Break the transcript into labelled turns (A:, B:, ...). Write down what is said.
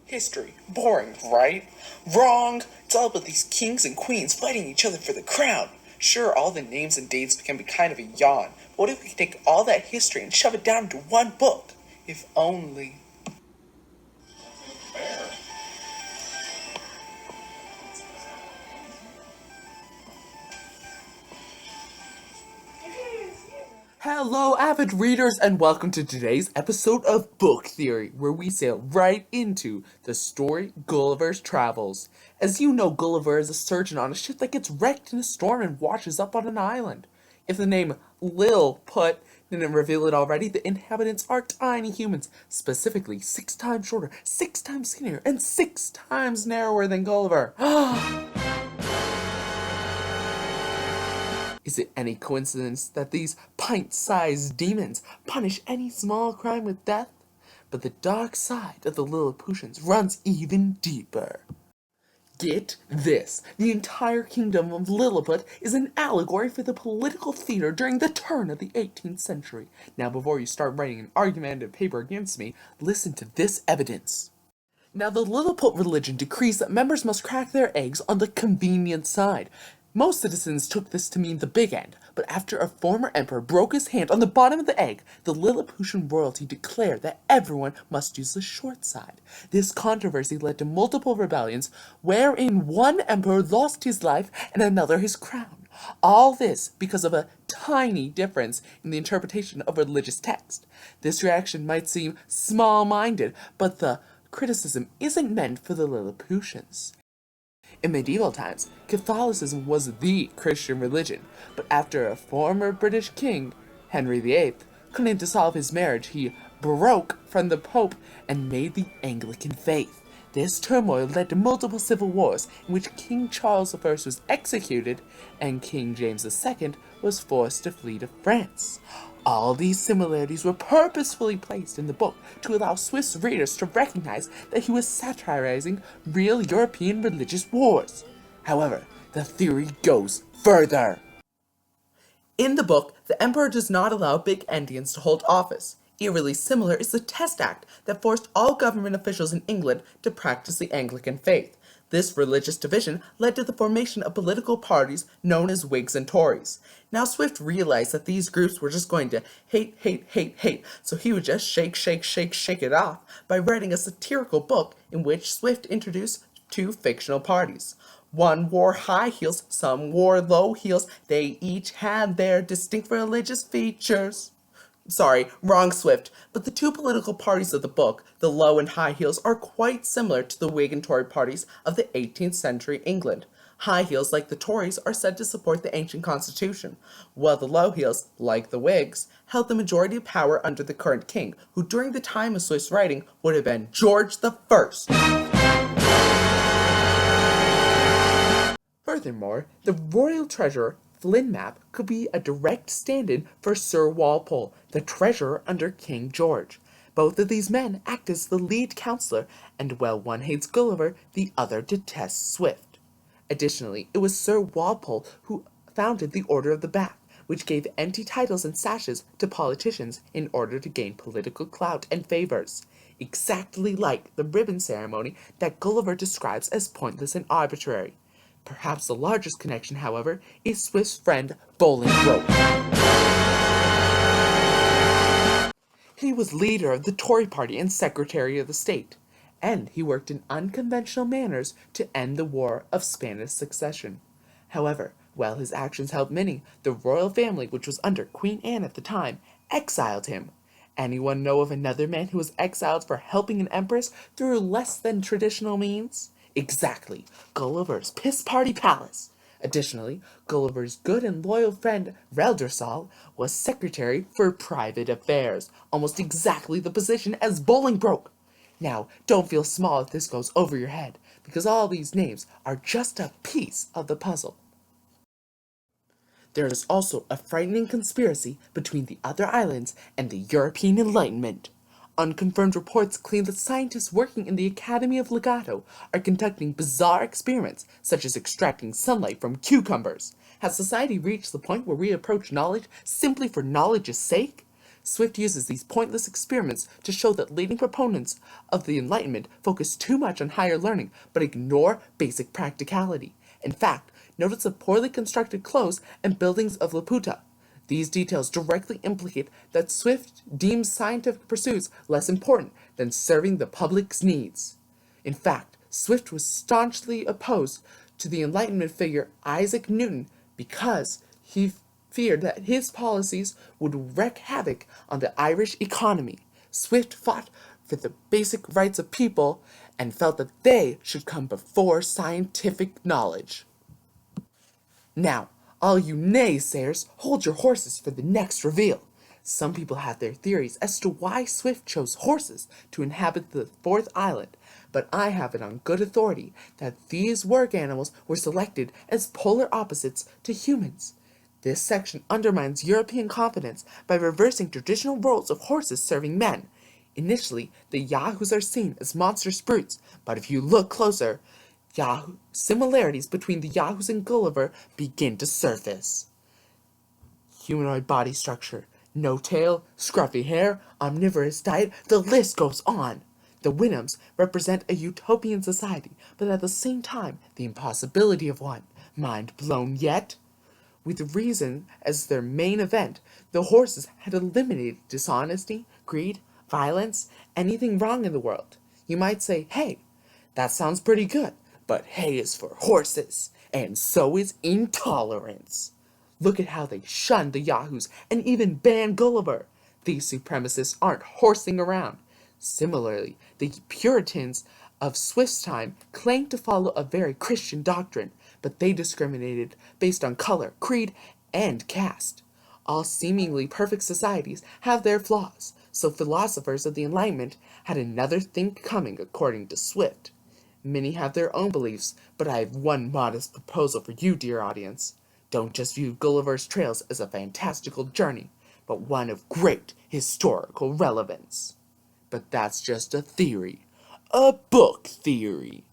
A: History. Boring, right? Wrong! It's all about these kings and queens fighting each other for the crown. Sure, all the names and dates can be kind of a yawn, but what if we could take all that history and shove it down into one book? If only. Hello, avid readers, and welcome to today's episode of Book Theory, where we sail right into the story Gulliver's Travels. As you know, Gulliver is a surgeon on a ship that gets wrecked in a storm and washes up on an island. If the name Lilliput didn't reveal it already, the inhabitants are tiny humans, specifically 6 times shorter, 6 times skinnier, and 6 times narrower than Gulliver. Is it any coincidence that these pint-sized demons punish any small crime with death? But the dark side of the Lilliputians runs even deeper. Get this, the entire kingdom of Lilliput is an allegory for the political theater during the turn of the 18th century. Now before you start writing an argumentative paper against me, listen to this evidence. Now, the Lilliput religion decrees that members must crack their eggs on the convenient side. Most citizens took this to mean the big end, but after a former emperor broke his hand on the bottom of the egg, the Lilliputian royalty declared that everyone must use the short side. This controversy led to multiple rebellions, wherein one emperor lost his life and another his crown. All this because of a tiny difference in the interpretation of religious text. This reaction might seem small-minded, but the criticism isn't meant for the Lilliputians. In medieval times, Catholicism was the Christian religion, but after a former British king, Henry VIII, couldn't dissolve his marriage, he broke from the Pope and made the Anglican faith. This turmoil led to multiple civil wars in which King Charles I was executed and King James II was forced to flee to France. All these similarities were purposefully placed in the book to allow Swiss readers to recognize that he was satirizing real European religious wars. However, the theory goes further. In the book, the emperor does not allow big endians to hold office. Eerily similar is the Test Act that forced all government officials in England to practice the Anglican faith. This religious division led to the formation of political parties known as Whigs and Tories. Now Swift realized that these groups were just going to hate, so he would just shake it off by writing a satirical book in which Swift introduced 2 fictional parties. One wore high heels, some wore low heels, they each had their distinct religious features. Sorry, wrong Swift, but the 2 political parties of the book, the Low and High Heels, are quite similar to the Whig and Tory parties of the 18th century England. High Heels, like the Tories, are said to support the ancient constitution, while the Low Heels, like the Whigs, held the majority of power under the current king, who during the time of Swift's writing would have been George the First. Furthermore, the royal treasurer Flynn Map could be a direct stand-in for Sir Walpole, the treasurer under King George. Both of these men act as the lead counselor, and while one hates Gulliver, the other detests Swift. Additionally, it was Sir Walpole who founded the Order of the Bath, which gave empty titles and sashes to politicians in order to gain political clout and favors. Exactly like the ribbon ceremony that Gulliver describes as pointless and arbitrary. Perhaps the largest connection, however, is Swift's friend Bolingbroke. He was leader of the Tory party and Secretary of the State, and he worked in unconventional manners to end the War of Spanish Succession. However, while his actions helped many, the royal family, which was under Queen Anne at the time, exiled him. Anyone know of another man who was exiled for helping an empress through less than traditional means? Exactly, Gulliver's Piss Party Palace. Additionally, Gulliver's good and loyal friend Reldresal was secretary for private affairs, almost exactly the position as Bolingbroke. Now, don't feel small if this goes over your head, because all these names are just a piece of the puzzle. There is also a frightening conspiracy between the other islands and the European Enlightenment. Unconfirmed reports claim that scientists working in the Academy of Legato are conducting bizarre experiments, such as extracting sunlight from cucumbers. Has society reached the point where we approach knowledge simply for knowledge's sake? Swift uses these pointless experiments to show that leading proponents of the Enlightenment focus too much on higher learning but ignore basic practicality. In fact, notice the poorly constructed clothes and buildings of Laputa. These details directly implicate that Swift deems scientific pursuits less important than serving the public's needs. In fact, Swift was staunchly opposed to the Enlightenment figure Isaac Newton because he feared that his policies would wreak havoc on the Irish economy. Swift fought for the basic rights of people and felt that they should come before scientific knowledge. Now, all you naysayers, hold your horses for the next reveal. Some people have their theories as to why Swift chose horses to inhabit the fourth island, but I have it on good authority that these work animals were selected as polar opposites to humans. This section undermines European confidence by reversing traditional roles of horses serving men. Initially, the Yahoos are seen as monstrous brutes, but if you look closer, similarities between the Yahoos and Gulliver begin to surface. Humanoid body structure, no tail, scruffy hair, omnivorous diet, the list goes on. The Winhams represent a utopian society, but at the same time, the impossibility of one. Mind blown yet? With reason as their main event, the horses had eliminated dishonesty, greed, violence, anything wrong in the world. You might say, hey, that sounds pretty good, but hay is for horses, and so is intolerance. Look at how they shun the Yahoos and even ban Gulliver. These supremacists aren't horsing around. Similarly, the Puritans of Swift's time claimed to follow a very Christian doctrine, but they discriminated based on color, creed, and caste. All seemingly perfect societies have their flaws, so philosophers of the Enlightenment had another thing coming according to Swift. Many have their own beliefs, but I have one modest proposal for you, dear audience. Don't just view Gulliver's Trails as a fantastical journey, but one of great historical relevance. But that's just a theory. A book theory.